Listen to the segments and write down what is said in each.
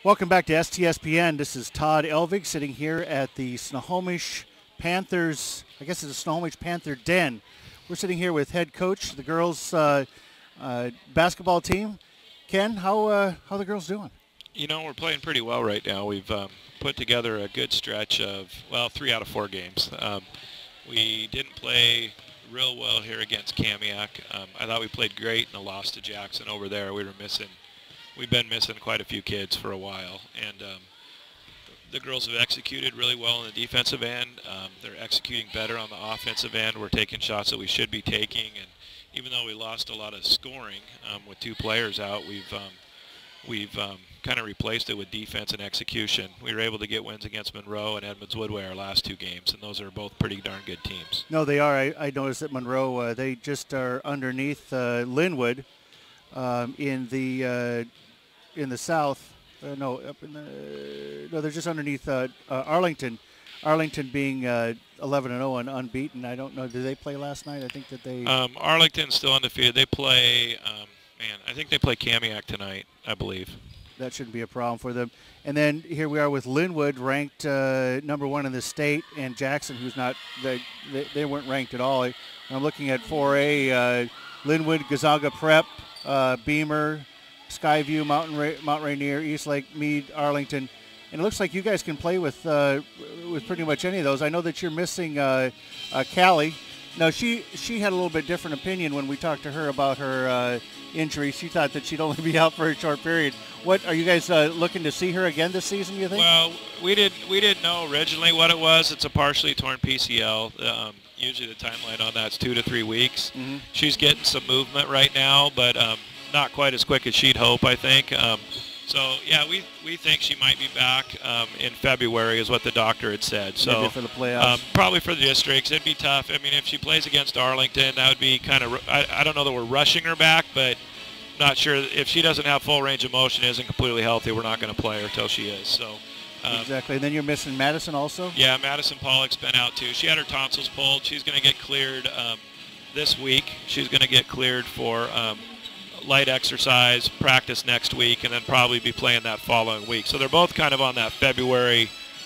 Welcome back to STSPN. This is Todd Elvig sitting here at the Snohomish Panthers. I guess it's a Snohomish Panther Den. We're sitting here with head coach, the girls' basketball team. Ken, how the girls doing? You know, we're playing pretty well right now. We've put together a good stretch of, 3 out of 4 games. We didn't play real well here against Kamiak. I thought we played great in the loss to Jackson over there. We've been missing quite a few kids for a while, and the girls have executed really well on the defensive end. They're executing better on the offensive end. We're taking shots that we should be taking, and even though we lost a lot of scoring with 2 players out, we've kind of replaced it with defense and execution. We were able to get wins against Monroe and Edmonds Woodway our last 2 games, and those are both pretty darn good teams. No, they are. I noticed that Monroe, they just are underneath Linwood in the south. They're just underneath Arlington. Arlington being 11-0 and unbeaten. I don't know. Did they play last night? I think that they. Arlington's still undefeated. They play. I think they play Kamiak tonight, I believe. That shouldn't be a problem for them. And then here we are with Linwood, ranked number 1 in the state, and Jackson, who's not. They weren't ranked at all. I'm looking at 4A. Linwood, Gonzaga Prep, Beamer, Skyview, Mount Rainier, Eastlake, Meade, Arlington, and it looks like you guys can play with pretty much any of those. I know that you're missing Callie. Now she had a little bit different opinion when we talked to her about her injury. She thought that she'd only be out for a short period. What are you guys looking to see her again this season, you think? Well, we didn't know originally what it was. It's a partially torn PCL. Usually the timeline on that's 2 to 3 weeks. Mm-hmm. She's getting some movement right now, but not quite as quick as she'd hope, I think. So, yeah, we think she might be back in February is what the doctor had said. So maybe for the playoffs. Probably for the districts. It'd be tough. I mean, if she plays against Arlington, that would be kind of – I don't know that we're rushing her back, but not sure. If she doesn't have full range of motion, isn't completely healthy, we're not going to play her until she is. So. Exactly. And then you're missing Madison also? Yeah, Madison Pollock's been out too. She had her tonsils pulled. She's going to get cleared this week. She's going to get cleared for light exercise, practice next week, and then probably be playing that following week. So they're both kind of on that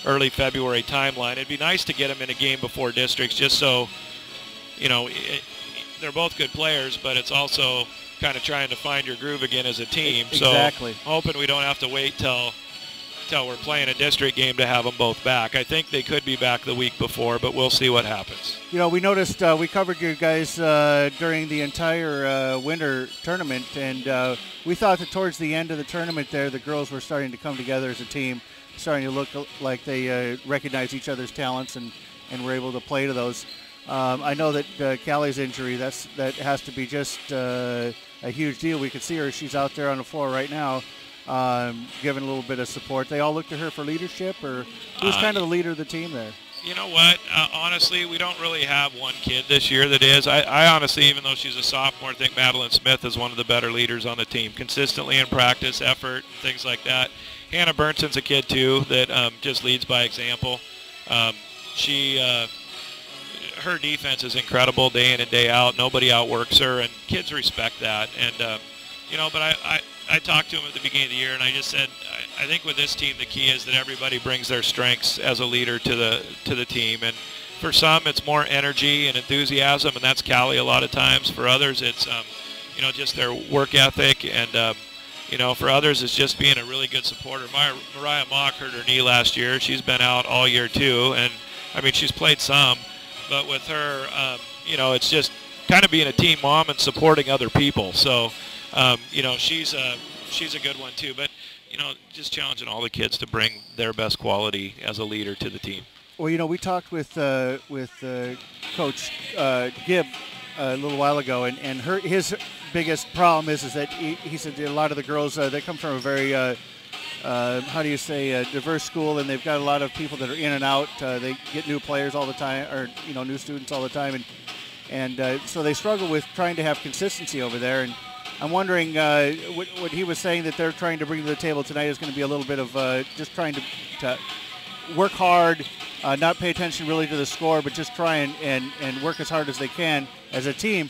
early February timeline. It'd be nice to get them in a game before districts just so, they're both good players, but it's also kind of trying to find your groove again as a team. Exactly. So hoping we don't have to wait till we're playing a district game to have them both back. I think they could be back the week before, but we'll see what happens. We noticed we covered you guys during the entire winter tournament, and we thought that towards the end of the tournament there, the girls were starting to come together as a team, starting to look like they recognize each other's talents and were able to play to those. I know that Callie's injury, that has to be just a huge deal. We could see her. She's out there on the floor right now. Giving a little bit of support. They all look to her for leadership, or who's kind of the leader of the team there? You know what? Honestly, we don't really have one kid this year that is. I honestly, even though she's a sophomore, think Madeline Smith is one of the better leaders on the team. Consistently in practice, effort, things like that. Hannah Burnson's a kid, too, that just leads by example. Her defense is incredible day in and day out. Nobody outworks her, and kids respect that. And, but I talked to him at the beginning of the year, and I just said, I think with this team, the key is that everybody brings their strengths as a leader to the team. And for some, it's more energy and enthusiasm, and that's Callie a lot of times. For others, it's just their work ethic, and for others, it's just being a really good supporter. Mariah Mock hurt her knee last year. She's been out all year too, and I mean she's played some, but with her, it's just kind of being a team mom and supporting other people. So. She's a good one too, but just challenging all the kids to bring their best quality as a leader to the team. Well, we talked with Coach Gibb a little while ago, and his biggest problem is that he said a lot of the girls they come from a very diverse school, and they've got a lot of people that are in and out. They get new players all the time, or new students all the time, and so they struggle with trying to have consistency over there. And I'm wondering what he was saying that they're trying to bring to the table tonight is going to be a little bit of just trying to work hard, not pay attention really to the score, but just try and work as hard as they can as a team.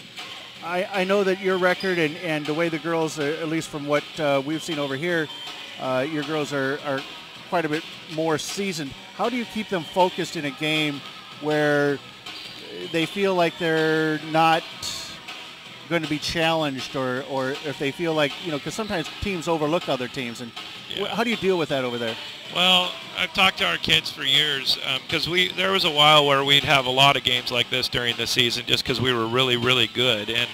I know that your record and the way the girls, at least from what we've seen over here, Your girls are quite a bit more seasoned. How do you keep them focused in a game where they feel like they're not going to be challenged, or if they feel like, because sometimes teams overlook other teams, and how do you deal with that over there? Well, I've talked to our kids for years because there was a while where we'd have a lot of games like this during the season just because we were really, really good. And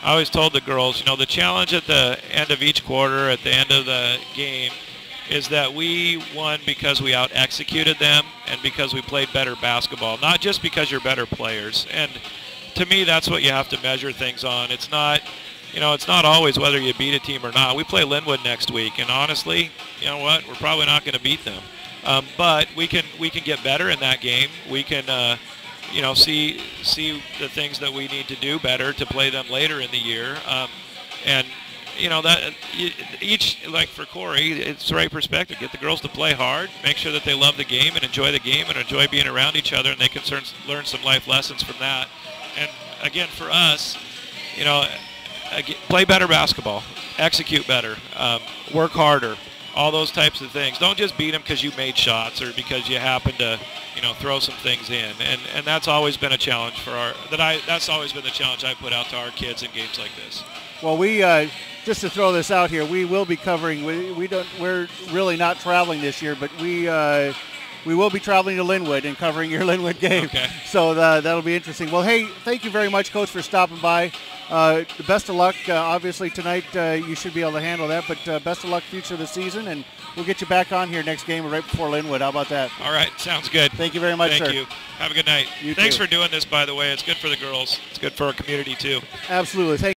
I always told the girls, the challenge at the end of each quarter, at the end of the game, is that we won because we out-executed them and because we played better basketball, not just because you're better players. And to me, that's what you have to measure things on. It's not, it's not always whether you beat a team or not. We play Linwood next week, and honestly, you know what? We're probably not going to beat them. But we can get better in that game. We can, see the things that we need to do better to play them later in the year. That each, like for Corey, it's the right perspective. Get the girls to play hard, make sure that they love the game and enjoy the game and enjoy being around each other, and they can learn some life lessons from that. And again, for us, play better basketball, execute better, work harder, all those types of things. Don't just beat them because you made shots or because you happen to, throw some things in. And that's always been a challenge that's always been the challenge I put out to our kids in games like this. Well, we just to throw this out here, we will be covering. We're really not traveling this year, but we will be traveling to Linwood and covering your Linwood game. Okay. So that'll be interesting. Well, hey, thank you very much, Coach, for stopping by. The best of luck. Obviously, tonight you should be able to handle that, but best of luck future of the season, and we'll get you back on here next game right before Linwood. How about that? All right. Sounds good. Thank you very much, sir. Thank you. Have a good night. You Thanks too. for doing this, by the way. It's good for the girls. It's good for our community, too. Absolutely. Thank